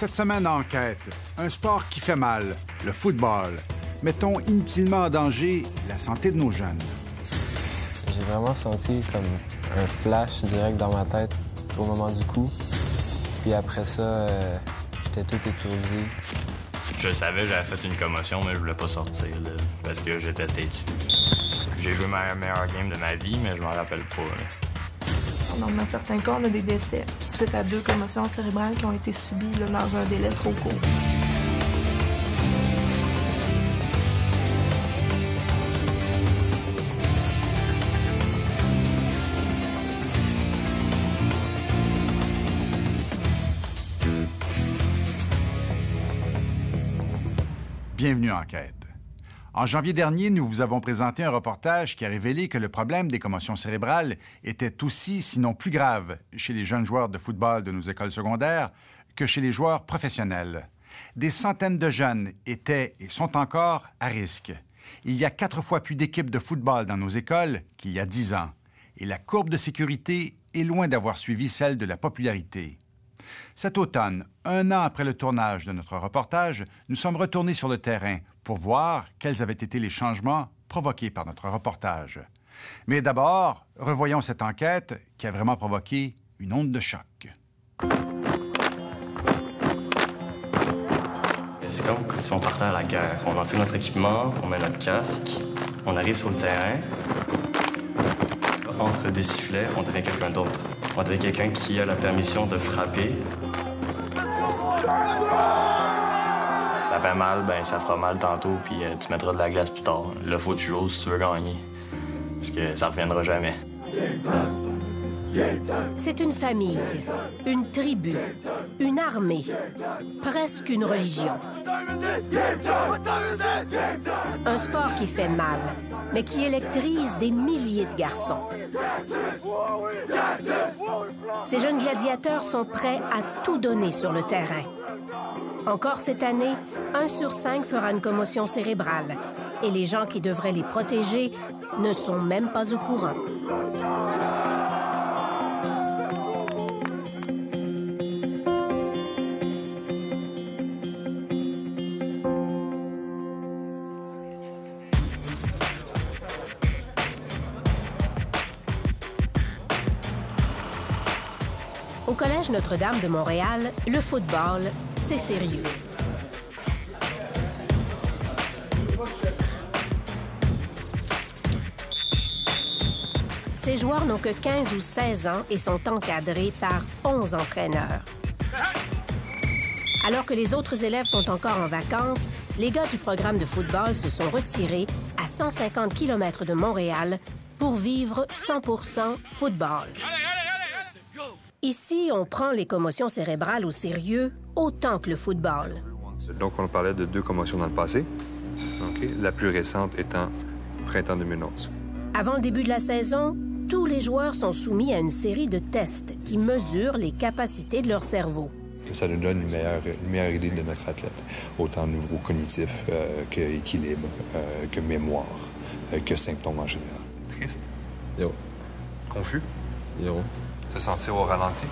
Cette semaine, Enquête, un sport qui fait mal, le football. Mettons inutilement en danger la santé de nos jeunes. J'ai vraiment senti comme un flash direct dans ma tête au moment du coup. Puis après ça, j'étais tout étourdi. Je le savais, j'avais fait une commotion, mais je voulais pas sortir là, parce que j'étais têtu. J'ai joué ma meilleure game de ma vie, mais je m'en rappelle pas. Là. Dans certains cas, on a des décès suite à 2 commotions cérébrales qui ont été subies là, dans un délai trop court. Bienvenue à Enquête. En janvier dernier, nous vous avons présenté un reportage qui a révélé que le problème des commotions cérébrales était aussi, sinon plus grave, chez les jeunes joueurs de football de nos écoles secondaires que chez les joueurs professionnels. Des centaines de jeunes étaient et sont encore à risque. Il y a 4 fois plus d'équipes de football dans nos écoles qu'il y a 10 ans. Et la courbe de sécurité est loin d'avoir suivi celle de la popularité. Cet automne, 1 an après le tournage de notre reportage, nous sommes retournés sur le terrain pour voir quels avaient été les changements provoqués par notre reportage. Mais d'abord, revoyons cette enquête qui a vraiment provoqué une onde de choc. C'est comme si on partait à la guerre. On enfile notre équipement, on met notre casque, on arrive sur le terrain. Entre des sifflets, on devient quelqu'un d'autre. On devient quelqu'un qui a la permission de frapper. Ça fait mal, ben ça fera mal tantôt, puis tu mettras de la glace plus tard. Là, faut que tu joues si tu veux gagner. Parce que ça reviendra jamais. C'est une famille, une tribu, une armée, presque une religion. Un sport qui fait mal, mais qui électrise des milliers de garçons. Ces jeunes gladiateurs sont prêts à tout donner sur le terrain. Encore cette année, 1 sur 5 fera une commotion cérébrale et les gens qui devraient les protéger ne sont même pas au courant. Au Collège Notre-Dame de Montréal, le football, c'est sérieux. Ces joueurs n'ont que 15 ou 16 ans et sont encadrés par 11 entraîneurs. Alors que les autres élèves sont encore en vacances, les gars du programme de football se sont retirés à 150 km de Montréal pour vivre 100% football. Ici, on prend les commotions cérébrales au sérieux autant que le football. Donc, on parlait de 2 commotions dans le passé, la plus récente étant printemps 2011. Avant le début de la saison, tous les joueurs sont soumis à une série de tests qui mesurent les capacités de leur cerveau. Ça nous donne une meilleure idée de notre athlète, autant au niveau cognitif qu'équilibre, que mémoire, que symptômes en général. Triste? Zéro. Confus? Zéro. Se sentir au ralenti?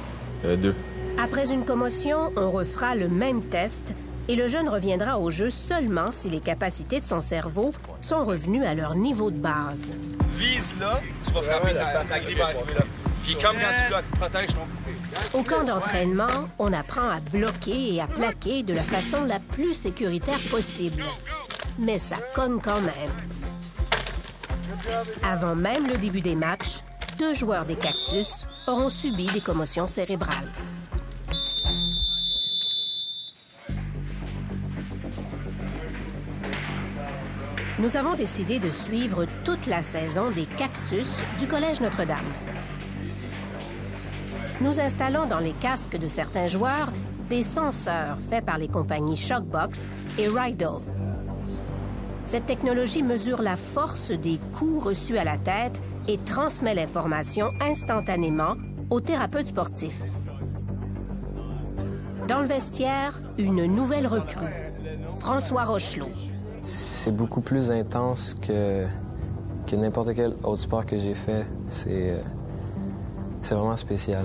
2. Après une commotion, on refera le même test et le jeune reviendra au jeu seulement si les capacités de son cerveau sont revenues à leur niveau de base. Vise là, tu vas frapper ta grille va arriver là. Puis comme quand tu bloques, protège ton... Au camp d'entraînement, on apprend à bloquer et à plaquer de la façon la plus sécuritaire possible. Mais ça cogne quand même. Avant même le début des matchs, 2 joueurs des Cactus auront subi des commotions cérébrales. Nous avons décidé de suivre toute la saison des Cactus du Collège Notre-Dame. Nous installons dans les casques de certains joueurs des senseurs faits par les compagnies Shockbox et Rydell. Cette technologie mesure la force des coups reçus à la tête et transmet l'information instantanément aux thérapeutes sportifs. Dans le vestiaire, une nouvelle recrue, François Rochelot. C'est beaucoup plus intense que n'importe quel autre sport que j'ai fait. C'est vraiment spécial.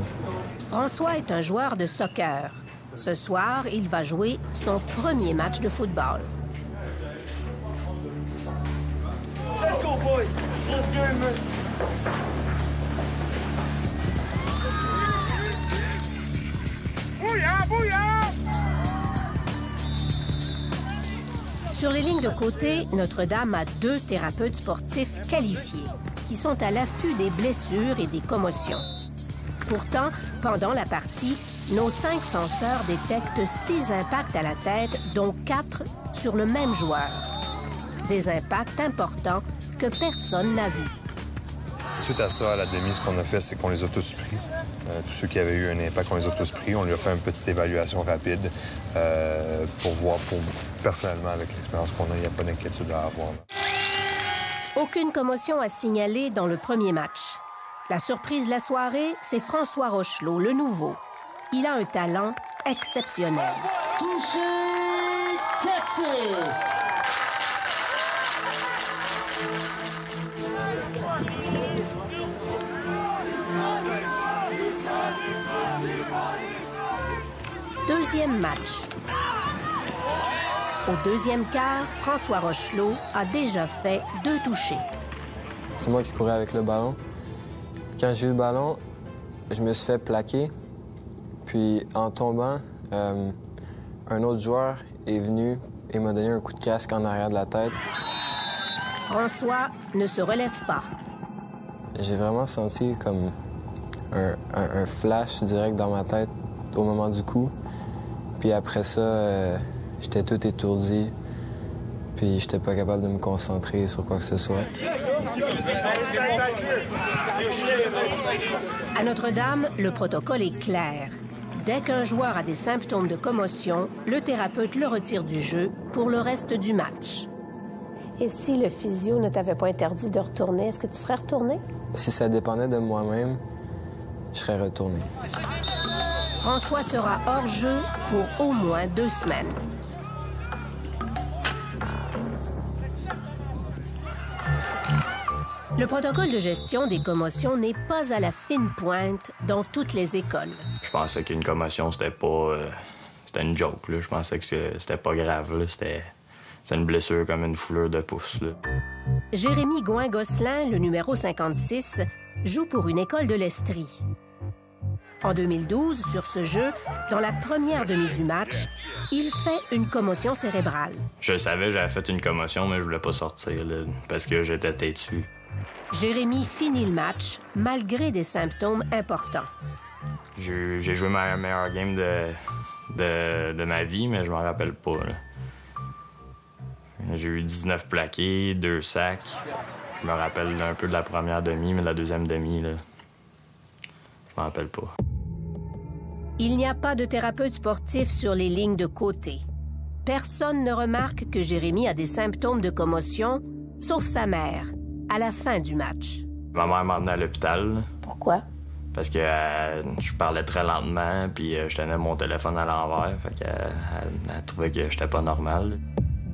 François est un joueur de soccer. Ce soir, il va jouer son premier match de football. Let's go, boys! Let's go, man! Bouillard, bouillard! Sur les lignes de côté, Notre-Dame a 2 thérapeutes sportifs qualifiés qui sont à l'affût des blessures et des commotions. Pourtant, pendant la partie, nos 5 senseurs détectent 6 impacts à la tête, dont 4 sur le même joueur. Des impacts importants que personne n'a vus. Suite à ça, à la demi, ce qu'on a fait, c'est qu'on les a tous pris. Tous ceux qui avaient eu un impact, on les a tous pris. On lui a fait une petite évaluation rapide pour voir, personnellement, avec l'expérience qu'on a, il n'y a pas d'inquiétude à avoir. Aucune commotion à signaler dans le premier match. La surprise de la soirée, c'est François Rochelot, le nouveau. Il a un talent exceptionnel. Touché, Texas! Deuxième match. Au deuxième quart, François Rochelot a déjà fait 2 touchés. C'est moi qui courais avec le ballon. Quand j'ai eu le ballon, je me suis fait plaquer. Puis en tombant, un autre joueur est venu et m'a donné un coup de casque en arrière de la tête. François ne se relève pas. J'ai vraiment senti comme un flash direct dans ma tête au moment du coup. Puis après ça, j'étais tout étourdi. Puis j'étais pas capable de me concentrer sur quoi que ce soit. À Notre-Dame, le protocole est clair. Dès qu'un joueur a des symptômes de commotion, le thérapeute le retire du jeu pour le reste du match. Et si le physio ne t'avait pas interdit de retourner, est-ce que tu serais retourné? Si ça dépendait de moi-même, je serais retourné. François sera hors jeu pour au moins 2 semaines. Le protocole de gestion des commotions n'est pas à la fine pointe dans toutes les écoles. Je pensais qu'une commotion, c'était pas... c'était une joke, là. Je pensais que c'était pas grave, là. C'était une blessure comme une foulure de pouce, là. Jérémy Gouin-Gosselin, le numéro 56, joue pour une école de l'Estrie. En 2012, sur ce jeu, dans la première demi du match, il fait une commotion cérébrale. Je savais, j'avais fait une commotion, mais je voulais pas sortir, là, parce que j'étais têtu. Jérémy finit le match malgré des symptômes importants. J'ai joué ma meilleure game de ma vie, mais je m'en rappelle pas, là. J'ai eu 19 plaqués, 2 sacs. Je me rappelle un peu de la première demi, mais de la deuxième demi, là, je m'en rappelle pas. Il n'y a pas de thérapeute sportif sur les lignes de côté. Personne ne remarque que Jérémy a des symptômes de commotion, sauf sa mère, à la fin du match. Ma mère m'a emmené à l'hôpital. Pourquoi? Parce que je parlais très lentement, puis je tenais mon téléphone à l'envers, fait qu'elle trouvait que j'étais pas normal.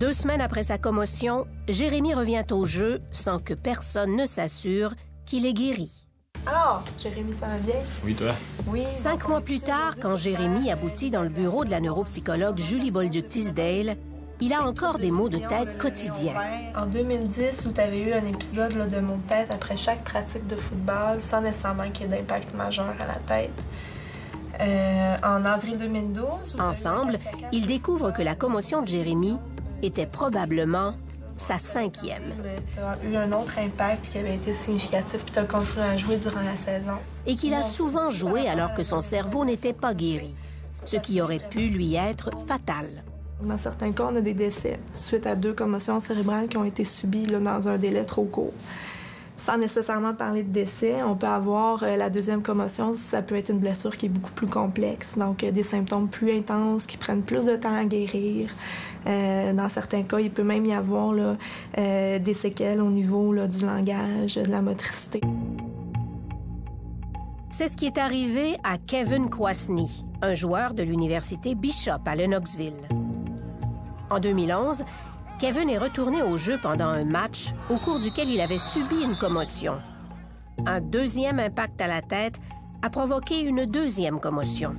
2 semaines après sa commotion, Jérémy revient au jeu sans que personne ne s'assure qu'il est guéri. Alors, Jérémy, ça va bien? Oui, toi? Oui. 5 mois plus tard, quand Jérémy aboutit dans le bureau de la neuropsychologue Julie Bolduc-Tisdale, il a encore des maux de tête quotidiens. En 2010, où tu avais eu un épisode là, de maux de tête après chaque pratique de football, sans nécessairement qu'il y ait d'impact majeur à la tête. En avril 2012... Ensemble, ils découvrent que la commotion de Jérémy était probablement sa 5e. Tu as eu un autre impact qui avait été significatif, puis tu as continué à jouer durant la saison. Et qu'il a souvent joué alors que son cerveau n'était pas guéri, ce qui aurait pu lui être fatal. Dans certains cas, on a des décès suite à 2 commotions cérébrales qui ont été subies là, dans un délai trop court. Sans nécessairement parler de décès, on peut avoir la deuxième commotion, ça peut être une blessure qui est beaucoup plus complexe, donc des symptômes plus intenses qui prennent plus de temps à guérir. Dans certains cas, il peut même y avoir là, des séquelles au niveau là, du langage, de la motricité. C'est ce qui est arrivé à Kevin Kwasny, un joueur de l'université Bishop à Lennoxville. En 2011, Kevin est retourné au jeu pendant un match au cours duquel il avait subi une commotion. Un 2e impact à la tête a provoqué une 2e commotion.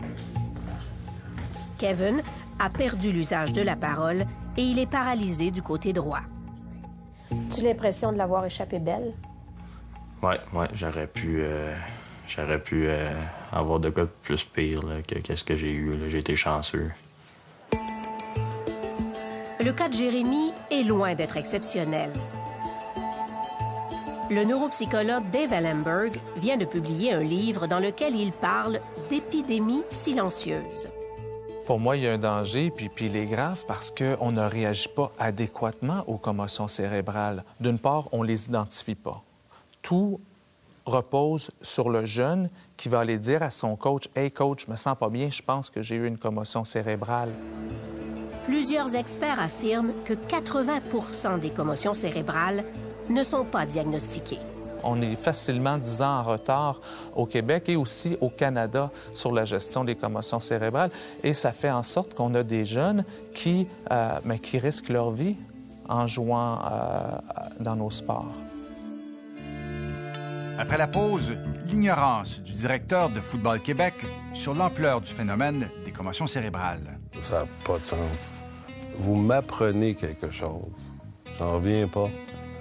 Kevin a perdu l'usage de la parole et il est paralysé du côté droit. As-tu l'impression de l'avoir échappé belle? Ouais, j'aurais pu avoir de quoi de plus pire là, que ce que j'ai eu. Là. J'ai été chanceux. Le cas de Jérémy est loin d'être exceptionnel. Le neuropsychologue Dave Ellenberg vient de publier un livre dans lequel il parle d'épidémie silencieuse. Pour moi, il y a un danger, puis il est grave parce qu'on ne réagit pas adéquatement aux commotions cérébrales. D'une part, on ne les identifie pas. Tout repose sur le jeune qui va aller dire à son coach « Hey coach, je me sens pas bien, je pense que j'ai eu une commotion cérébrale ». Plusieurs experts affirment que 80% des commotions cérébrales ne sont pas diagnostiquées. On est facilement 10 ans en retard au Québec et aussi au Canada sur la gestion des commotions cérébrales. Et ça fait en sorte qu'on a des jeunes qui risquent leur vie en jouant dans nos sports. Après la pause, l'ignorance du directeur de Football Québec sur l'ampleur du phénomène des commotions cérébrales. Ça n'a pas de sens. Vous m'apprenez quelque chose. J'en reviens pas.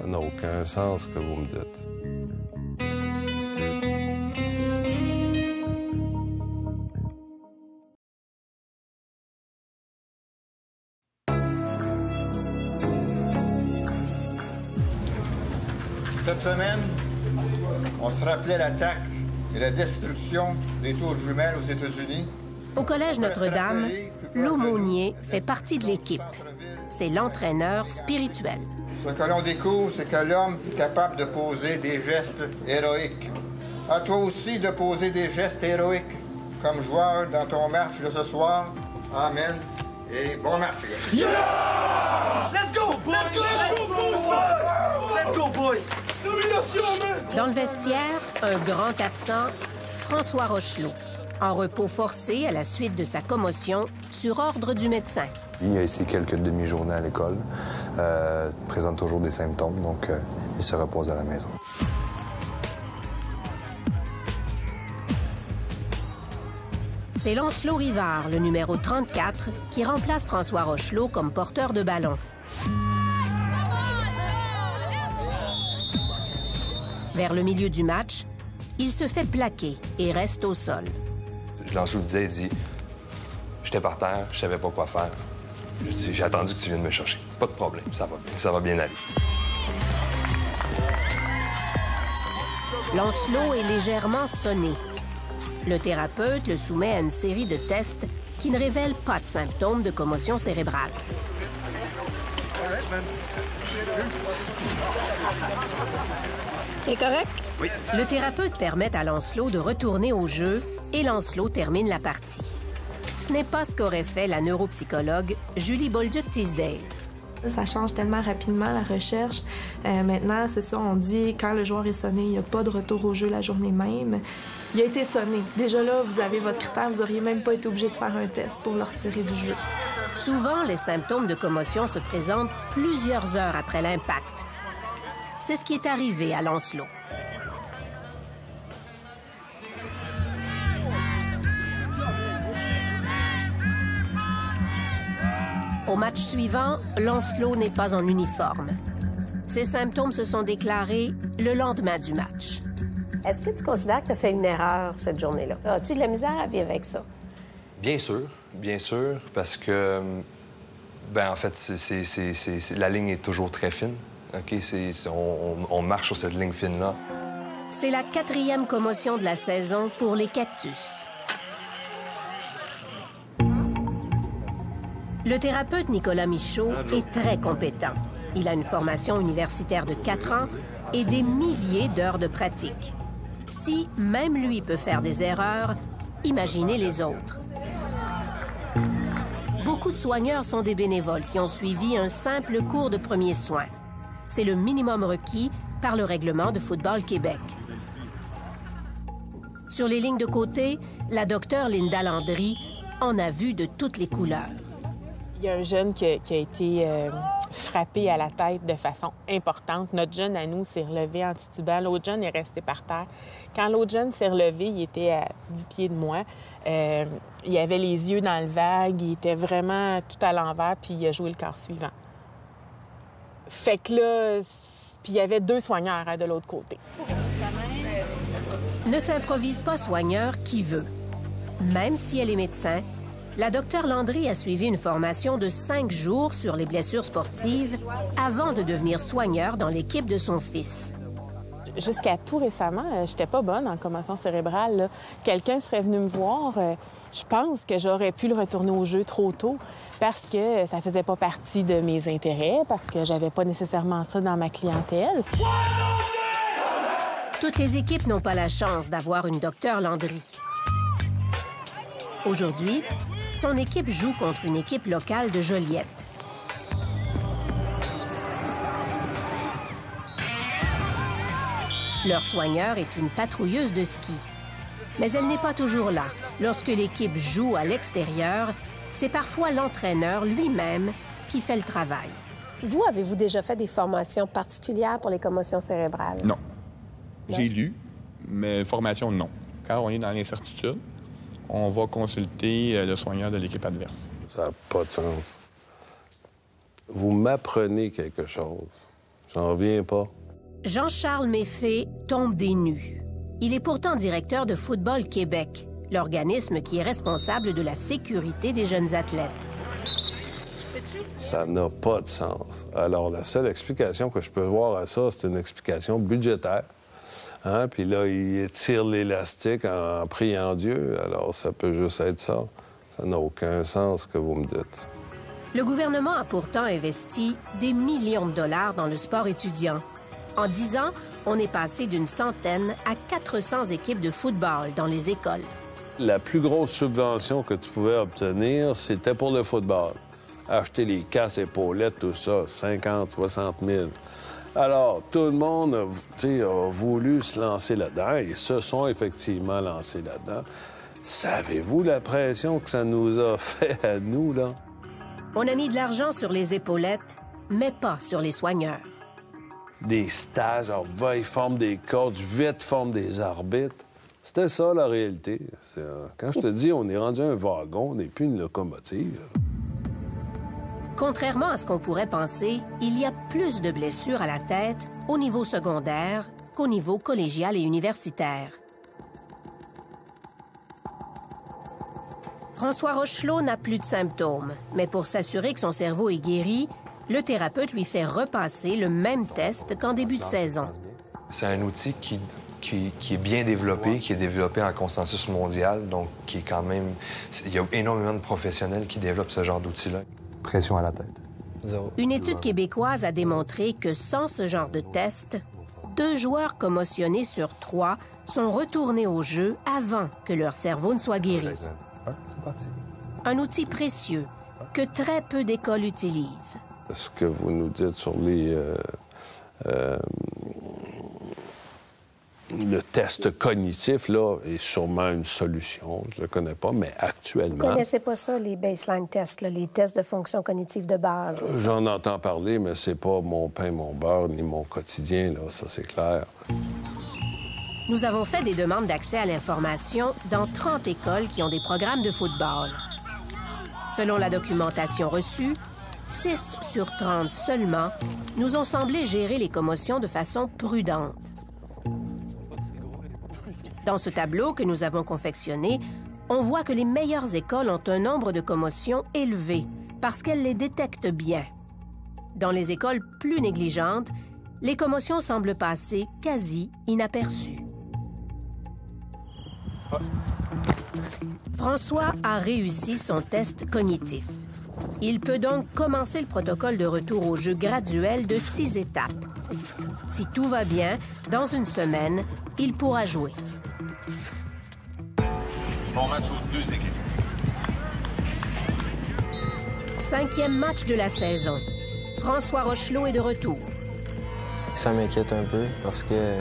Ça n'a aucun sens ce que vous me dites. Cette semaine, on se rappelait l'attaque et la destruction des tours jumelles aux États-Unis. Au Collège Notre-Dame, l'aumônier fait partie de l'équipe. C'est l'entraîneur spirituel. Ce que l'on découvre, c'est que l'homme est capable de poser des gestes héroïques. À toi aussi de poser des gestes héroïques comme joueur dans ton match de ce soir. Amen. Et bon match, les gars. Yeah! Let's go! Let's go! Let's go, boys! Domination, man! Dans le vestiaire, un grand absent, François Rochelot, en repos forcé à la suite de sa commotion sur ordre du médecin. Il y a ici quelques demi-journées à l'école, présente toujours des symptômes, donc il se repose à la maison. C'est Lancelot Rivard, le numéro 34, qui remplace François Rochelot comme porteur de ballon. Vers le milieu du match, il se fait plaquer et reste au sol. Lancelot disait, il dit « J'étais par terre, je savais pas quoi faire. J'ai attendu que tu viennes me chercher. Pas de problème, ça va bien aller. » Lancelot est légèrement sonné. Le thérapeute le soumet à une série de tests qui ne révèlent pas de symptômes de commotion cérébrale. C'est correct? Oui. Le thérapeute permet à Lancelot de retourner au jeu et Lancelot termine la partie. Ce n'est pas ce qu'aurait fait la neuropsychologue Julie Bolduc-Tisdale. Ça change tellement rapidement, la recherche. Maintenant, c'est ça, on dit, quand le joueur est sonné, il n'y a pas de retour au jeu la journée même. Il a été sonné. Déjà là, vous avez votre critère, vous n'auriez même pas été obligé de faire un test pour le retirer du jeu. Souvent, les symptômes de commotion se présentent plusieurs heures après l'impact. C'est ce qui est arrivé à Lancelot. Au match suivant, Lancelot n'est pas en uniforme. Ses symptômes se sont déclarés le lendemain du match. Est-ce que tu considères que tu as fait une erreur cette journée-là? As-tu de la misère à vivre avec ça? Bien sûr, parce que, en fait, la ligne est toujours très fine. OK? On marche sur cette ligne fine-là. C'est la 4e commotion de la saison pour les Cactus. Le thérapeute Nicolas Michaud est très compétent. Il a une formation universitaire de 4 ans et des milliers d'heures de pratique. Si même lui peut faire des erreurs, imaginez les autres. Beaucoup de soigneurs sont des bénévoles qui ont suivi un simple cours de premiers soins. C'est le minimum requis par le règlement de Football Québec. Sur les lignes de côté, la docteure Linda Landry en a vu de toutes les couleurs. Il y a un jeune qui a été frappé à la tête de façon importante. Notre jeune, à nous, s'est relevé en titubant. L'autre jeune est resté par terre. Quand l'autre jeune s'est relevé, il était à 10 pieds de moi. Il avait les yeux dans le vague. Il était vraiment tout à l'envers, puis il a joué le quart suivant. Fait que là, puis il y avait 2 soigneurs de l'autre côté. Ne s'improvise pas soigneur qui veut. Même si elle est médecin, la docteure Landry a suivi une formation de 5 jours sur les blessures sportives avant de devenir soigneur dans l'équipe de son fils. Jusqu'à tout récemment, j'étais pas bonne en commotion cérébrale, là. Quelqu'un serait venu me voir, je pense que j'aurais pu le retourner au jeu trop tôt parce que ça faisait pas partie de mes intérêts, parce que j'avais pas nécessairement ça dans ma clientèle. Toutes les équipes n'ont pas la chance d'avoir une docteure Landry. Aujourd'hui, son équipe joue contre une équipe locale de Joliette. Leur soigneur est une patrouilleuse de ski. Mais elle n'est pas toujours là. Lorsque l'équipe joue à l'extérieur, c'est parfois l'entraîneur lui-même qui fait le travail. Vous, avez-vous déjà fait des formations particulières pour les commotions cérébrales? Non. J'ai lu, mais formation, non. Quand on est dans l'incertitude, on va consulter le soigneur de l'équipe adverse. Ça n'a pas de sens. Vous m'apprenez quelque chose. J'en reviens pas. Jean-Charles Méfé tombe des nues. Il est pourtant directeur de Football Québec, l'organisme qui est responsable de la sécurité des jeunes athlètes. Ça n'a pas de sens. Alors, la seule explication que je peux voir à ça, c'est une explication budgétaire. Hein? Puis là, il tire l'élastique en priant Dieu. Alors, ça peut juste être ça. Ça n'a aucun sens ce que vous me dites. Le gouvernement a pourtant investi des millions de dollars dans le sport étudiant. En 10 ans, on est passé d'une centaine à 400 équipes de football dans les écoles. La plus grosse subvention que tu pouvais obtenir, c'était pour le football. Acheter les casses, épaulettes, tout ça, 50, 60 000. Alors, tout le monde a voulu se lancer là-dedans et se sont effectivement lancés là-dedans. Savez-vous la pression que ça nous a fait à nous, là? On a mis de l'argent sur les épaulettes, mais pas sur les soigneurs. Des stages, alors va, ils forment des coachs, vite forment des arbitres. C'était ça, la réalité. Quand je te dis, on est rendu un wagon, on n'est plus une locomotive. Contrairement à ce qu'on pourrait penser, il y a plus de blessures à la tête au niveau secondaire qu'au niveau collégial et universitaire. François Rochelot n'a plus de symptômes, mais pour s'assurer que son cerveau est guéri, le thérapeute lui fait repasser le même test qu'en début de saison. C'est un outil qui est bien développé, qui est développé en consensus mondial, donc qui est quand même... Il y a énormément de professionnels qui développent ce genre d'outil-là. Pression à la tête. Zéro. Une étude québécoise a démontré que sans ce genre de test, 2 joueurs commotionnés sur 3 sont retournés au jeu avant que leur cerveau ne soit guéri. C'est parti. Un outil précieux que très peu d'écoles utilisent. Ce que vous nous dites sur le test cognitif, là, est sûrement une solution. Je ne le connais pas, mais actuellement... Vous ne connaissez pas ça, les baseline tests, là, les tests de fonction cognitive de base? J'en entends parler, mais c'est pas mon pain, mon beurre, ni mon quotidien, là, ça, c'est clair. Nous avons fait des demandes d'accès à l'information dans 30 écoles qui ont des programmes de football. Selon la documentation reçue, 6 sur 30 seulement nous ont semblé gérer les commotions de façon prudente. Dans ce tableau que nous avons confectionné, on voit que les meilleures écoles ont un nombre de commotions élevé parce qu'elles les détectent bien. Dans les écoles plus négligentes, les commotions semblent passer quasi inaperçues. François a réussi son test cognitif. Il peut donc commencer le protocole de retour au jeu graduel de 6 étapes. Si tout va bien, dans une semaine, il pourra jouer. Bon match aux 2 équipes. 5e match de la saison. François Rochelot est de retour. Ça m'inquiète un peu parce que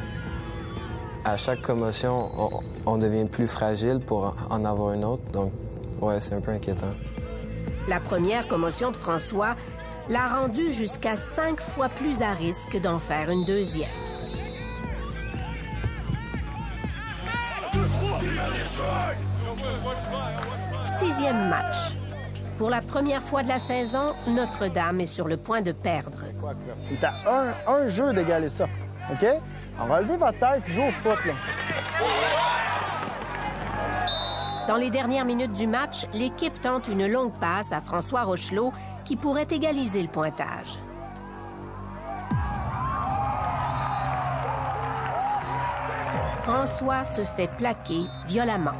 à chaque commotion, on devient plus fragile pour en avoir une autre. Donc, ouais, c'est un peu inquiétant. La première commotion de François l'a rendu jusqu'à 5 fois plus à risque d'en faire une deuxième. Sixième match. Pour la première fois de la saison, Notre-Dame est sur le point de perdre. C'est à un jeu d'égaler ça, OK? On va lever votre tête et jouer au foot, là. Dans les dernières minutes du match, l'équipe tente une longue passe à François Rochelot qui pourrait égaliser le pointage. François se fait plaquer violemment.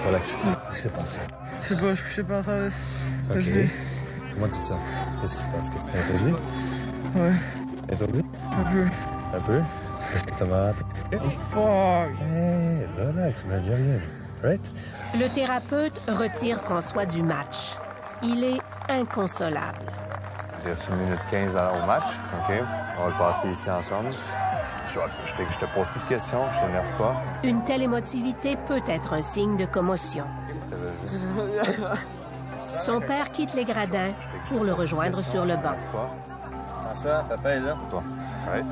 Relax. Qu'est-ce qui s'est passé? Je sais pas, je sais pas ça. OK. Comment tu te sens? Qu'est-ce qui se passe? Que tu t'es interdit? Ouais. Interdit? Un peu. Un peu? Qu'est-ce que t'as mal? Oh, fuck! Hey, relax, man, y'a rien. Right? Le thérapeute retire François du match. Il est inconsolable. Il reste 1 minute 15 au match, OK? On va le passer ici ensemble. Je te pose plus de questions, je t'énerve pas. Une telle émotivité peut être un signe de commotion. Son père quitte les gradins pour le rejoindre sur le banc. François, papa est là. Bon.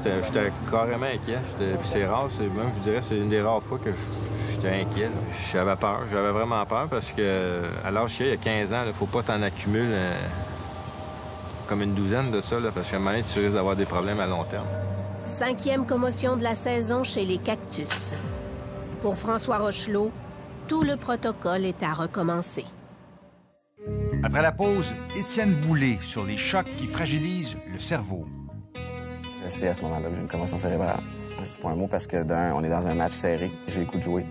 J'étais carrément inquiet. Puis c'est rare, même, je dirais, c'est une des rares fois que j'étais inquiet. J'avais peur, j'avais vraiment peur parce que à l'âge qu'il y a 15 ans, il ne faut pas t'en accumuler comme une douzaine de ça, là, parce qu'à un moment donné, tu risques d'avoir des problèmes à long terme. 5e commotion de la saison chez les Cactus. Pour François Rochelot, tout le protocole est à recommencer. Après la pause, Étienne Boulay sur les chocs qui fragilisent le cerveau. Je sais à ce moment-là que j'ai une commotion cérébrale. Je dis pas un mot parce que d'un, on est dans un match serré. J'ai le goût de jouer.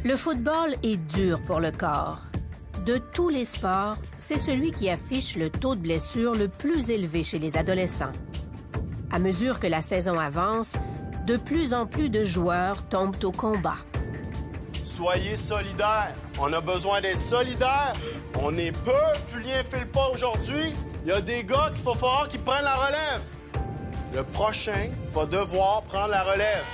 Le football est dur pour le corps. De tous les sports, c'est celui qui affiche le taux de blessure le plus élevé chez les adolescents. À mesure que la saison avance, de plus en plus de joueurs tombent au combat. Soyez solidaires. On a besoin d'être solidaires. On est peu. Julien file pas aujourd'hui. Il y a des gars qu'il faut falloir qu'ils prennent la relève. Le prochain va devoir prendre la relève.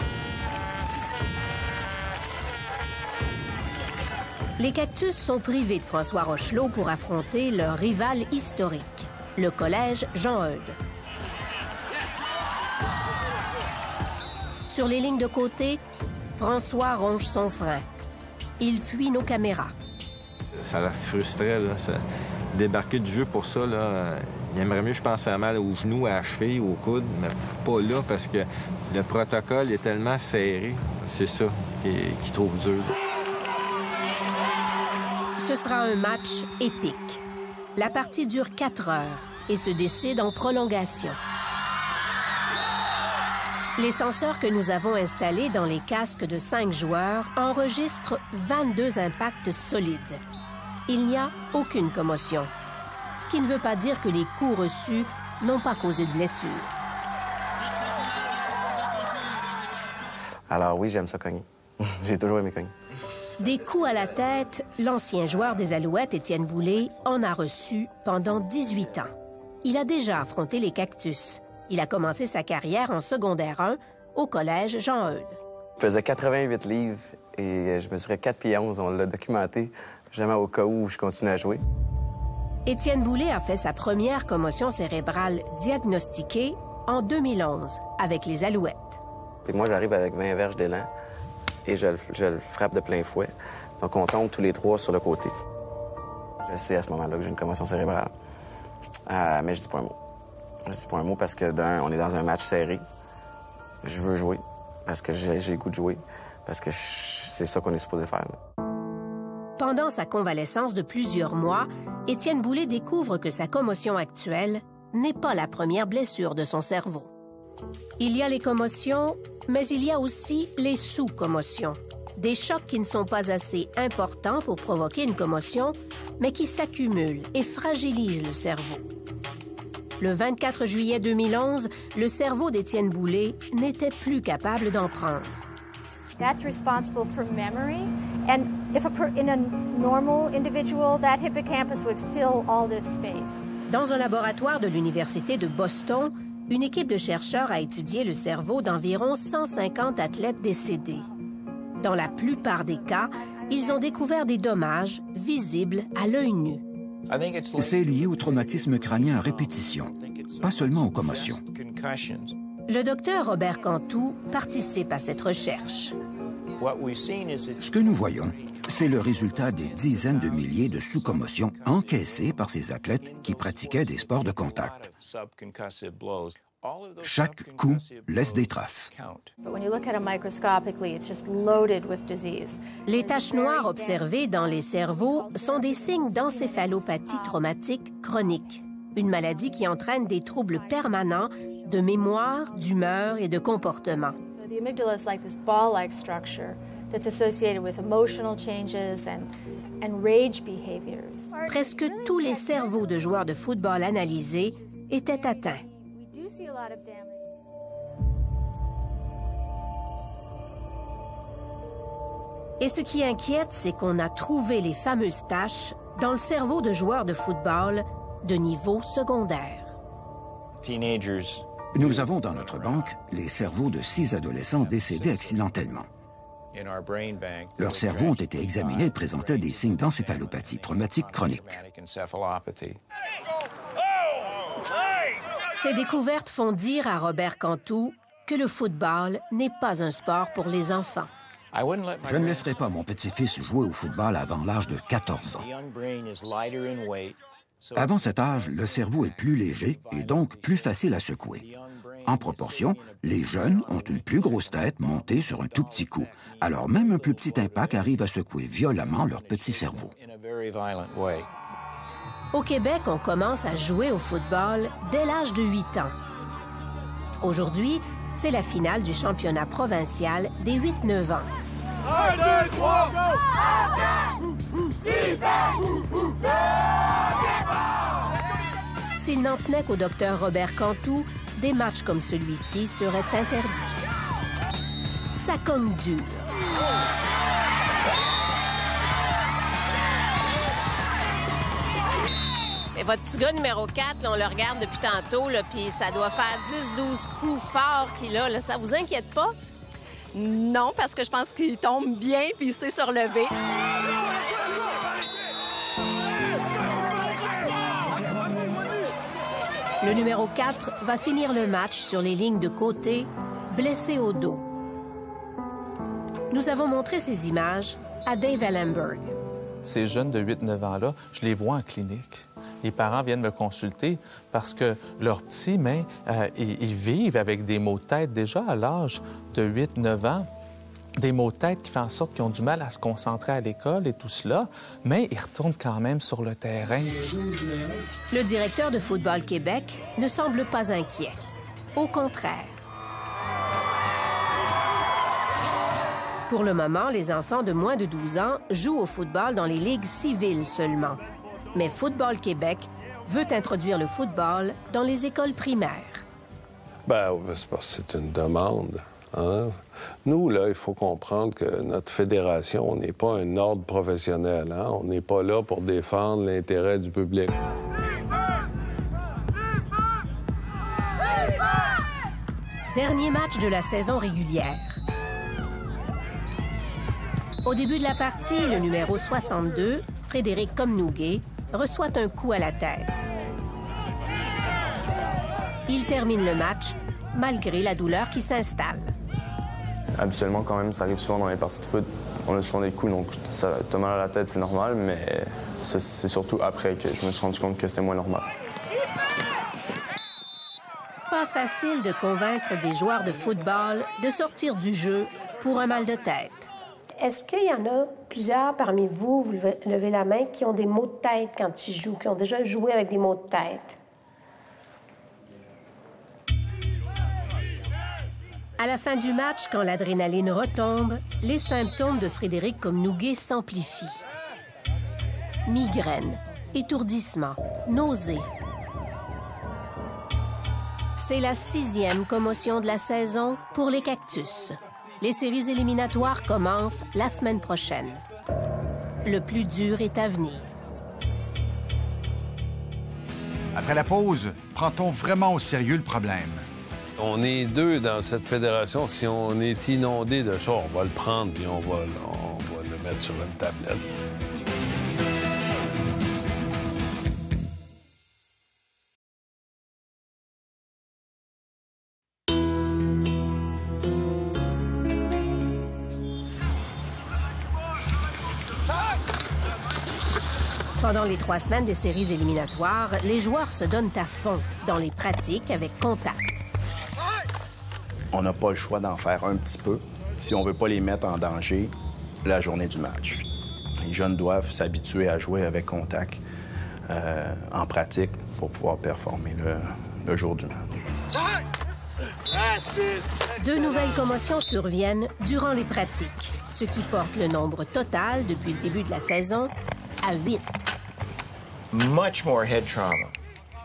Les Cactus sont privés de François Rochelot pour affronter leur rival historique, le collège Jean-Eudes. Sur les lignes de côté, François ronge son frein. Il fuit nos caméras. Ça la frustrait, là. Débarquer du jeu pour ça, là, il aimerait mieux, je pense, faire mal aux genoux, à la cheville, aux coudes, mais pas là, parce que le protocole est tellement serré. C'est ça qu'il trouve dur. Ce sera un match épique. La partie dure 4 heures et se décide en prolongation. Les senseurs que nous avons installés dans les casques de 5 joueurs enregistrent 22 impacts solides. Il n'y a aucune commotion, ce qui ne veut pas dire que les coups reçus n'ont pas causé de blessures. Alors oui, j'aime ça cogner. J'ai toujours aimé cogner. Des coups à la tête, l'ancien joueur des Alouettes, Étienne Boulay, en a reçu pendant 18 ans. Il a déjà affronté les Cactus. Il a commencé sa carrière en secondaire 1 au collège Jean-Eudes. Je pesais 88 livres et je mesurais 4 pieds 11. On l'a documenté, jamais au cas où je continue à jouer. Étienne Boulay a fait sa première commotion cérébrale diagnostiquée en 2011 avec les Alouettes. Et moi, j'arrive avec 20 verges d'élan et je le frappe de plein fouet. Donc, on tombe tous les 3 sur le côté. Je sais à ce moment-là que j'ai une commotion cérébrale. Mais je dis pas un mot. Je dis pas un mot parce que, d'un, on est dans un match serré. Je veux jouer parce que j'ai le goût de jouer, parce que c'est ça qu'on est supposé faire. Là. Pendant sa convalescence de plusieurs mois, Étienne Boulay découvre que sa commotion actuelle n'est pas la première blessure de son cerveau. Il y a les commotions, mais il y a aussi les sous-commotions. Des chocs qui ne sont pas assez importants pour provoquer une commotion, mais qui s'accumulent et fragilisent le cerveau. Le 24 juillet 2011, le cerveau d'Étienne Boulay n'était plus capable d'en prendre. That's responsible for memory. And if in a normal individual, that hippocampus would fill all this space. Dans un laboratoire de l'Université de Boston, une équipe de chercheurs a étudié le cerveau d'environ 150 athlètes décédés. Dans la plupart des cas, ils ont découvert des dommages visibles à l'œil nu. C'est lié au traumatisme crânien à répétition, pas seulement aux commotions. Le docteur Robert Cantu participe à cette recherche. Ce que nous voyons, c'est le résultat des dizaines de milliers de sous-commotions encaissées par ces athlètes qui pratiquaient des sports de contact. Chaque coup laisse des traces. Les taches noires observées dans les cerveaux sont des signes d'encéphalopathie traumatique chronique, une maladie qui entraîne des troubles permanents de mémoire, d'humeur et de comportement. The amygdala is like this ball-like structure that's associated with emotional changes and rage behaviors. Presque tous les cerveaux de joueurs de football analysés étaient atteints. We do see a lot of damage. Et ce qui inquiète, c'est qu'on a trouvé les fameuses taches dans le cerveau de joueurs de football de niveau secondaire. Nous avons dans notre banque les cerveaux de 6 adolescents décédés accidentellement. Leurs cerveaux ont été examinés et présentaient des signes d'encéphalopathie traumatique chronique. Ces découvertes font dire à Robert Cantu que le football n'est pas un sport pour les enfants. Je ne laisserai pas mon petit-fils jouer au football avant l'âge de 14 ans. Avant cet âge, le cerveau est plus léger et donc plus facile à secouer. En proportion, les jeunes ont une plus grosse tête montée sur un tout petit coup. Alors même un plus petit impact arrive à secouer violemment leur petit cerveau. Au Québec, on commence à jouer au football dès l'âge de 8 ans. Aujourd'hui, c'est la finale du championnat provincial des 8-9 ans. 1, 2, 3, S'il n'en tenait qu'au docteur Robert Cantu, des matchs comme celui-ci seraient interdits. Ça cogne dur. Mais votre petit gars numéro 4, là, on le regarde depuis tantôt, puis ça doit faire 10-12 coups forts qu'il a. Là. Ça vous inquiète pas? Non, parce que je pense qu'il tombe bien puis il sait se relever. Le numéro 4 va finir le match sur les lignes de côté, blessé au dos. Nous avons montré ces images à Dave Ellenberg. Ces jeunes de 8-9 ans-là, je les vois en clinique. Les parents viennent me consulter parce que leurs petits, ils vivent avec des maux de tête déjà à l'âge de 8-9 ans. Des maux de tête qui font en sorte qu'ils ont du mal à se concentrer à l'école et tout cela, mais ils retournent quand même sur le terrain. Le directeur de Football Québec ne semble pas inquiet. Au contraire. Pour le moment, les enfants de moins de 12 ans jouent au football dans les ligues civiles seulement. Mais Football Québec veut introduire le football dans les écoles primaires. Bien, c'est parce que c'est une demande. Hein? Nous, là, il faut comprendre que notre fédération, on n'est pas un ordre professionnel. Hein? On n'est pas là pour défendre l'intérêt du public. Dernier match de la saison régulière. Au début de la partie, le numéro 62, Frédéric Comnouguet, reçoit un coup à la tête. Il termine le match, malgré la douleur qui s'installe. Habituellement, quand même, ça arrive souvent dans les parties de foot. On a souvent des coups, donc ça te mal à la tête, c'est normal, mais c'est surtout après que je me suis rendu compte que c'était moins normal. Pas facile de convaincre des joueurs de football de sortir du jeu pour un mal de tête. Est-ce qu'il y en a plusieurs parmi vous, vous levez la main, qui ont des maux de tête quand ils jouent, qui ont déjà joué avec des maux de tête? À la fin du match, quand l'adrénaline retombe, les symptômes de Frédéric Comnouguet s'amplifient. Migraine, étourdissement, nausées. C'est la 6e commotion de la saison pour les Cactus. Les séries éliminatoires commencent la semaine prochaine. Le plus dur est à venir. Après la pause, prend-on vraiment au sérieux le problème? On est 2 dans cette fédération. Si on est inondé de ça, on va le prendre et on va le mettre sur une tablette. Pendant les 3 semaines des séries éliminatoires, les joueurs se donnent à fond dans les pratiques avec contact. On n'a pas le choix d'en faire un petit peu si on ne veut pas les mettre en danger la journée du match. Les jeunes doivent s'habituer à jouer avec contact en pratique pour pouvoir performer le jour du match. 2 nouvelles commotions surviennent durant les pratiques, ce qui porte le nombre total depuis le début de la saison à 8. Much more head trauma.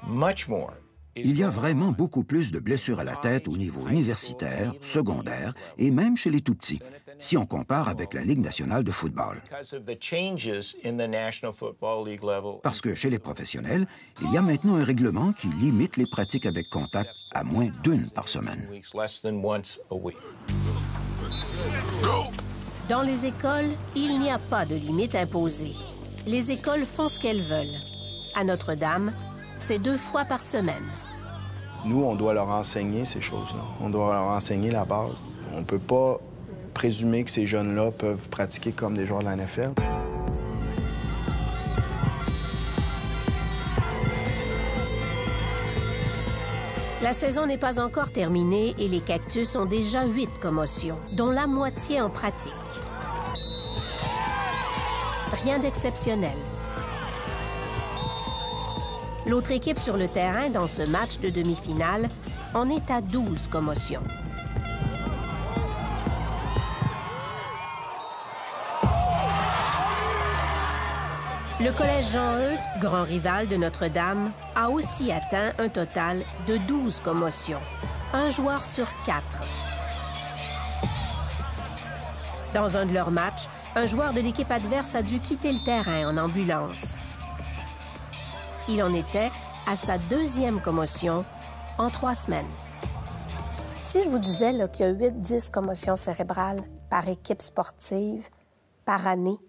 Much more. Il y a vraiment beaucoup plus de blessures à la tête au niveau universitaire, secondaire et même chez les tout-petits, si on compare avec la Ligue nationale de football. Parce que chez les professionnels, il y a maintenant un règlement qui limite les pratiques avec contact à moins d'1 par semaine. Dans les écoles, il n'y a pas de limite imposée. Les écoles font ce qu'elles veulent. À Notre-Dame, c'est 2 fois par semaine. Nous, on doit leur enseigner ces choses-là. On doit leur enseigner la base. On ne peut pas présumer que ces jeunes-là peuvent pratiquer comme des joueurs de la NFL. La saison n'est pas encore terminée et les Cactus ont déjà 8 commotions, dont la moitié en pratique. Rien d'exceptionnel. L'autre équipe sur le terrain dans ce match de demi-finale en est à 12 commotions. Le Collège Jean-Eudes, grand rival de Notre-Dame, a aussi atteint un total de 12 commotions. 1 joueur sur 4. Dans un de leurs matchs, un joueur de l'équipe adverse a dû quitter le terrain en ambulance. Il en était à sa 2e commotion en 3 semaines. Si je vous disais qu'il y a 8-10 commotions cérébrales par équipe sportive par année,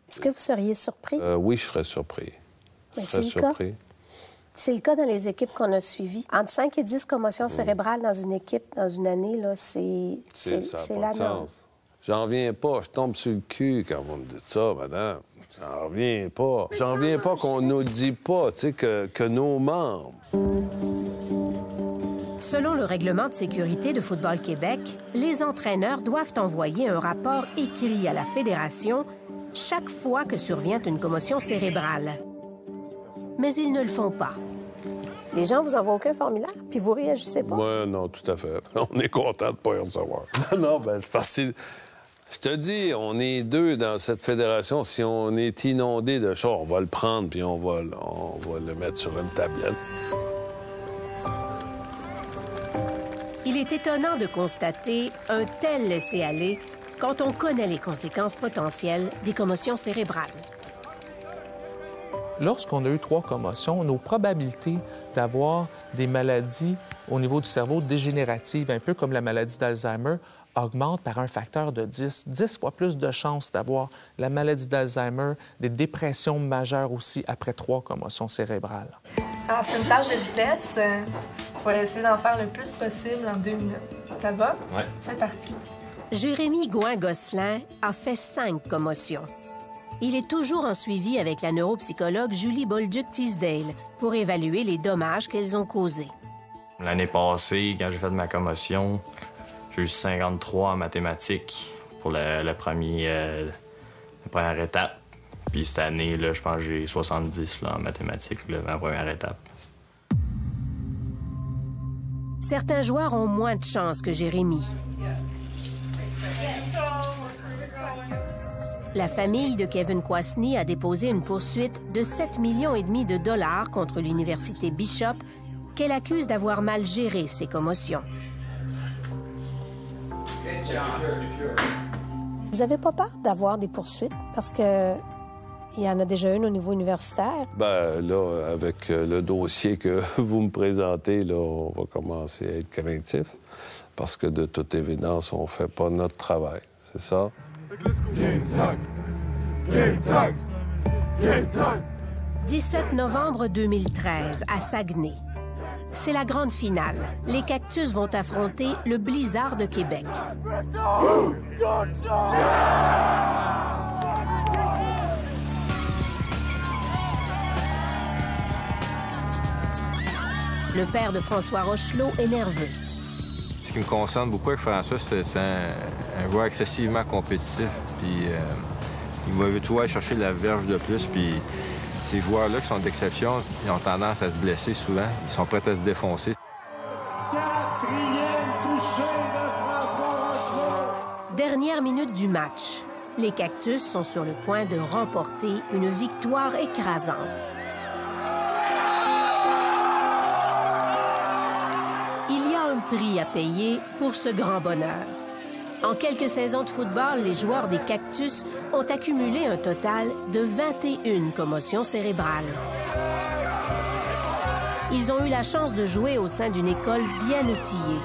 est-ce que vous seriez surpris? Oui, je serais surpris. Mais c'est le cas. C'est le cas dans les équipes qu'on a suivies. Entre 5 et 10 commotions cérébrales dans une équipe, dans une année, là, c'est la norme. J'en reviens pas. Je tombe sur le cul quand vous me dites ça, madame. J'en reviens pas. J'en reviens pas qu'on nous dit pas, tu sais, que nos membres... Selon le règlement de sécurité de Football Québec, les entraîneurs doivent envoyer un rapport écrit à la Fédération chaque fois que survient une commotion cérébrale. Mais ils ne le font pas. Les gens vous envoient aucun formulaire, puis vous réagissez pas? Oui, non, tout à fait. On est content de ne pas y recevoir. Non, ben c'est parce que... Je te dis, on est 2 dans cette fédération. Si on est inondé de ça, on va le prendre puis on va le mettre sur une tablette. Il est étonnant de constater un tel laisser-aller quand on connaît les conséquences potentielles des commotions cérébrales. Lorsqu'on a eu 3 commotions, nos probabilités d'avoir des maladies au niveau du cerveau dégénératives, un peu comme la maladie d'Alzheimer, augmente par un facteur de 10. 10 fois plus de chances d'avoir la maladie d'Alzheimer, des dépressions majeures aussi après 3 commotions cérébrales. Alors, c'est une tâche de vitesse. Il faut essayer d'en faire le plus possible en 2 minutes. Ça va? Oui. C'est parti. Jérémy Gouin-Gosselin a fait 5 commotions. Il est toujours en suivi avec la neuropsychologue Julie Bolduc-Teasdale pour évaluer les dommages qu'elles ont causés. L'année passée, quand j'ai fait ma commotion, j'ai eu 53 en mathématiques pour la première étape. Puis cette année, là, je pense que j'ai 70 là, en mathématiques, là, ma première étape. Certains joueurs ont moins de chance que Jérémy. La famille de Kevin Kwasny a déposé une poursuite de 7,5 millions de dollars contre l'université Bishop qu'elle accuse d'avoir mal géré ses commotions. Vous n'avez pas peur d'avoir des poursuites? Parce que il y en a déjà une au niveau universitaire. Bien, là, avec le dossier que vous me présentez, là, on va commencer à être craintif. Parce que de toute évidence, on ne fait pas notre travail. C'est ça? Game time! Game time! Game time! 17 novembre 2013, à Saguenay. C'est la grande finale. Les Cactus vont affronter le Blizzard de Québec. Le père de François Rochelot est nerveux. Ce qui me concerne beaucoup avec François, c'est un joueur excessivement compétitif. Puis il va toujours aller chercher la verge de plus. Puis ces joueurs-là qui sont d'exception, ils ont tendance à se blesser souvent. Ils sont prêts à se défoncer. Dernière minute du match. Les Cactus sont sur le point de remporter une victoire écrasante. Il y a un prix à payer pour ce grand bonheur. En quelques saisons de football, les joueurs des Cactus ont accumulé un total de 21 commotions cérébrales. Ils ont eu la chance de jouer au sein d'une école bien outillée,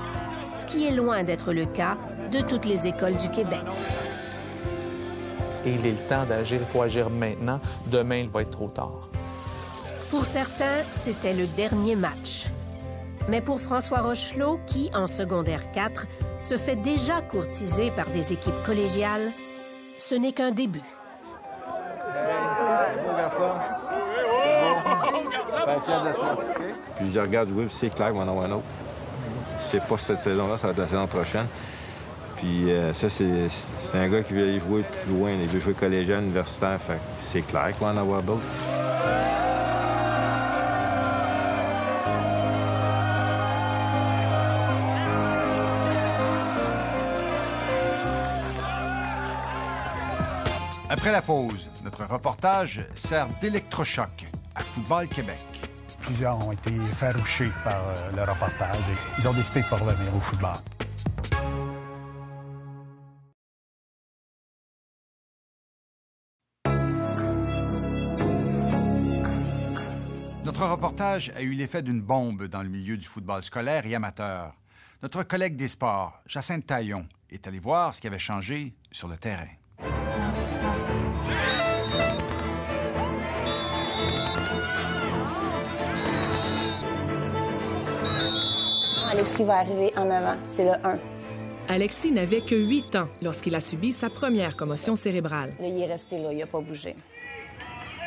ce qui est loin d'être le cas de toutes les écoles du Québec. Et il est le temps d'agir, il faut agir maintenant. Demain, il va être trop tard. Pour certains, c'était le dernier match. Mais pour François Rochelot, qui, en secondaire 4, se fait déjà courtiser par des équipes collégiales, ce n'est qu'un début. Puis je regarde jouer, puis c'est clair qu'il va en avoir un autre. Si c'est pas cette saison-là, ça va être la saison prochaine. Puis ça, c'est un gars qui veut aller jouer plus loin. Il veut jouer collégial, universitaire. Fait que c'est clair qu'il va en avoir d'autres. Après la pause, notre reportage sert d'électrochoc à Football Québec. Plusieurs ont été effarouchés par le reportage et ils ont décidé de pas revenir au football. Notre reportage a eu l'effet d'une bombe dans le milieu du football scolaire et amateur. Notre collègue des sports, Jacinthe Taillon, est allé voir ce qui avait changé sur le terrain. Alexis va arriver en avant, c'est le 1. Alexis n'avait que 8 ans lorsqu'il a subi sa première commotion cérébrale. Là, il est resté là, il n'a pas bougé.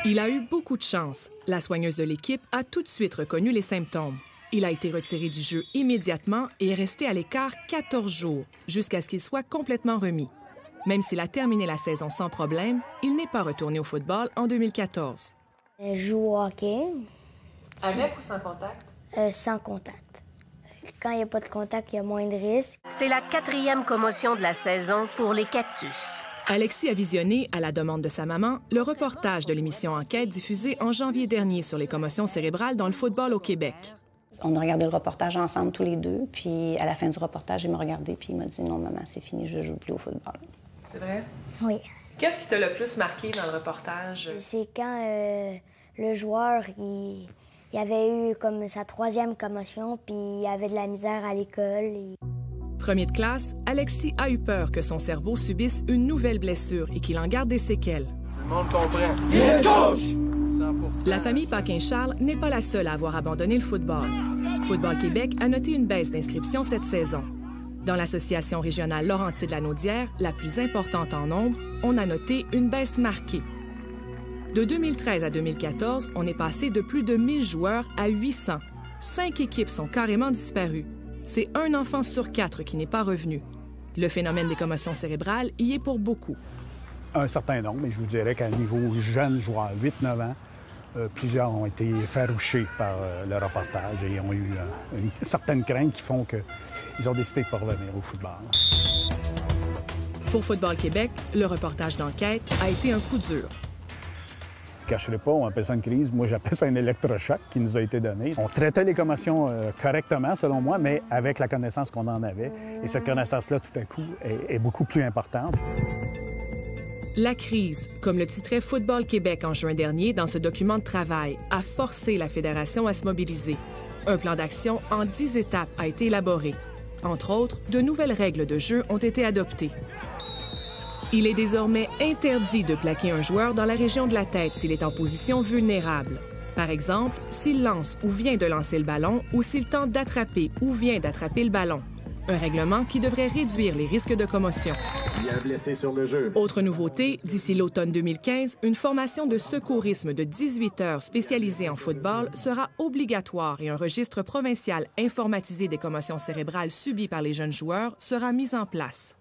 Il a eu beaucoup de chance. La soigneuse de l'équipe a tout de suite reconnu les symptômes. Il a été retiré du jeu immédiatement et est resté à l'écart 14 jours, jusqu'à ce qu'il soit complètement remis. Même s'il a terminé la saison sans problème, il n'est pas retourné au football en 2014. Je joue au hockey. Avec ou sans contact? Sans contact. Quand il n'y a pas de contact, il y a moins de risques. C'est la 4e commotion de la saison pour les Cactus. Alexis a visionné, à la demande de sa maman, le reportage de l'émission Enquête diffusée en janvier dernier sur les commotions cérébrales dans le football au Québec. On a regardé le reportage ensemble tous les deux, puis à la fin du reportage, il m'a regardé puis il m'a dit « Non, maman, c'est fini, je joue plus au football. » C'est vrai? Oui. Qu'est-ce qui t'a le plus marqué dans le reportage? C'est quand le joueur, il avait eu comme sa 3e commotion, puis il avait de la misère à l'école. Premier de classe, Alexis a eu peur que son cerveau subisse une nouvelle blessure et qu'il en garde des séquelles. Tout le monde comprend. Il est gauche! La famille Paquin-Charles n'est pas la seule à avoir abandonné le football. Football Québec a noté une baisse d'inscriptions cette saison. Dans l'association régionale Laurentide-Lanaudière, la plus importante en nombre, on a noté une baisse marquée. De 2013 à 2014, on est passé de plus de 1000 joueurs à 800. 5 équipes sont carrément disparues. C'est un enfant sur 4 qui n'est pas revenu. Le phénomène des commotions cérébrales y est pour beaucoup. Un certain nombre, mais je vous dirais qu'à niveau jeune joueur, 8-9 ans, plusieurs ont été effarouchés par le reportage et ont eu une certaine crainte qui font qu'ils ont décidé de ne pas revenir au football. Pour Football Québec, le reportage d'enquête a été un coup dur. ne cacherai pas, on appelle ça une crise. Moi, j'appelle ça un électrochoc qui nous a été donné. On traitait les commotions correctement, selon moi, mais avec la connaissance qu'on en avait. Et cette connaissance-là, tout à coup, est beaucoup plus importante. La crise, comme le titrait Football Québec en juin dernier dans ce document de travail, a forcé la Fédération à se mobiliser. Un plan d'action en 10 étapes a été élaboré. Entre autres, de nouvelles règles de jeu ont été adoptées. Il est désormais interdit de plaquer un joueur dans la région de la tête s'il est en position vulnérable. Par exemple, s'il lance ou vient de lancer le ballon ou s'il tente d'attraper ou vient d'attraper le ballon. Un règlement qui devrait réduire les risques de commotion. Il y a un blessé sur le jeu. Autre nouveauté, d'ici l'automne 2015, une formation de secourisme de 18 heures spécialisée en football sera obligatoire et un registre provincial informatisé des commotions cérébrales subies par les jeunes joueurs sera mis en place.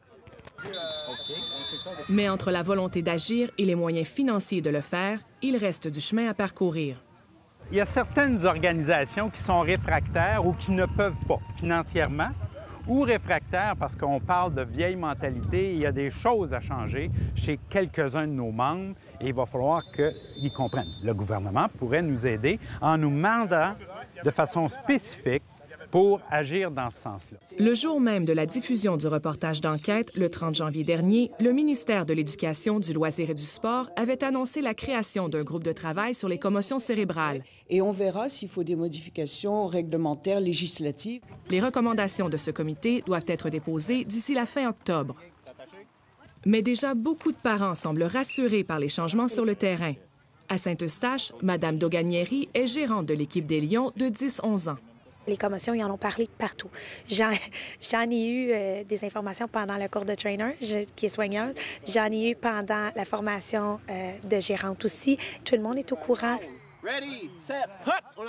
Mais entre la volonté d'agir et les moyens financiers de le faire, il reste du chemin à parcourir. Il y a certaines organisations qui sont réfractaires ou qui ne peuvent pas financièrement, ou réfractaires parce qu'on parle de vieille mentalité. Il y a des choses à changer chez quelques-uns de nos membres et il va falloir qu'ils comprennent. Le gouvernement pourrait nous aider en nous mandant de façon spécifique pour agir dans ce sens-là. Le jour même de la diffusion du reportage d'enquête, le 30 janvier dernier, le ministère de l'Éducation, du Loisir et du Sport avait annoncé la création d'un groupe de travail sur les commotions cérébrales. Et on verra s'il faut des modifications réglementaires, législatives. Les recommandations de ce comité doivent être déposées d'ici la fin octobre. Mais déjà, beaucoup de parents semblent rassurés par les changements sur le terrain. À Saint-Eustache, Mme Doganieri est gérante de l'équipe des Lions de 10-11 ans. Les commotions, ils en ont parlé partout. J'en ai eu des informations pendant le cours de trainer, qui est soigneuse. J'en ai eu pendant la formation de gérante aussi. Tout le monde est au courant.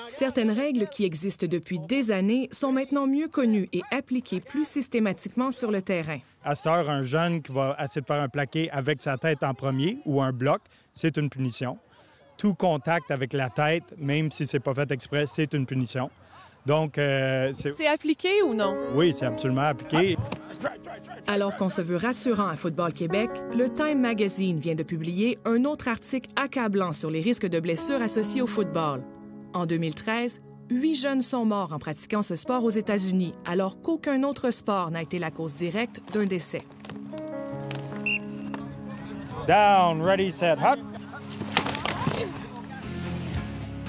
Certaines règles qui existent depuis des années sont maintenant mieux connues et appliquées plus systématiquement sur le terrain. À cette heure, un jeune qui va essayer de faire un plaqué avec sa tête en premier ou un bloc, c'est une punition. Tout contact avec la tête, même si c'est pas fait exprès, c'est une punition. Donc, c'est appliqué ou non? Oui, c'est absolument appliqué. Alors qu'on se veut rassurant à Football Québec, le Time Magazine vient de publier un autre article accablant sur les risques de blessures associés au football. En 2013, 8 jeunes sont morts en pratiquant ce sport aux États-Unis, alors qu'aucun autre sport n'a été la cause directe d'un décès. Down, ready, set, hop!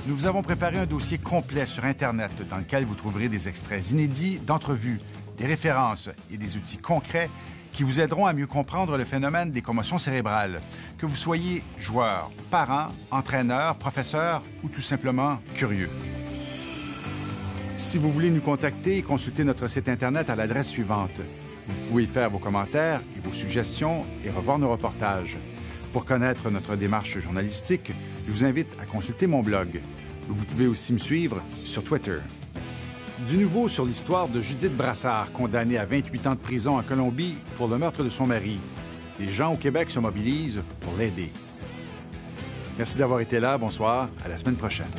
Nous vous avons préparé un dossier complet sur Internet dans lequel vous trouverez des extraits inédits d'entrevues, des références et des outils concrets qui vous aideront à mieux comprendre le phénomène des commotions cérébrales, que vous soyez joueur, parent, entraîneur, professeur ou tout simplement curieux. Si vous voulez nous contacter, consultez notre site Internet à l'adresse suivante. Vous pouvez faire vos commentaires et vos suggestions et revoir nos reportages. Pour connaître notre démarche journalistique, je vous invite à consulter mon blog. Vous pouvez aussi me suivre sur Twitter. Du nouveau sur l'histoire de Judith Brassard, condamnée à 28 ans de prison en Colombie pour le meurtre de son mari. Les gens au Québec se mobilisent pour l'aider. Merci d'avoir été là. Bonsoir. À la semaine prochaine.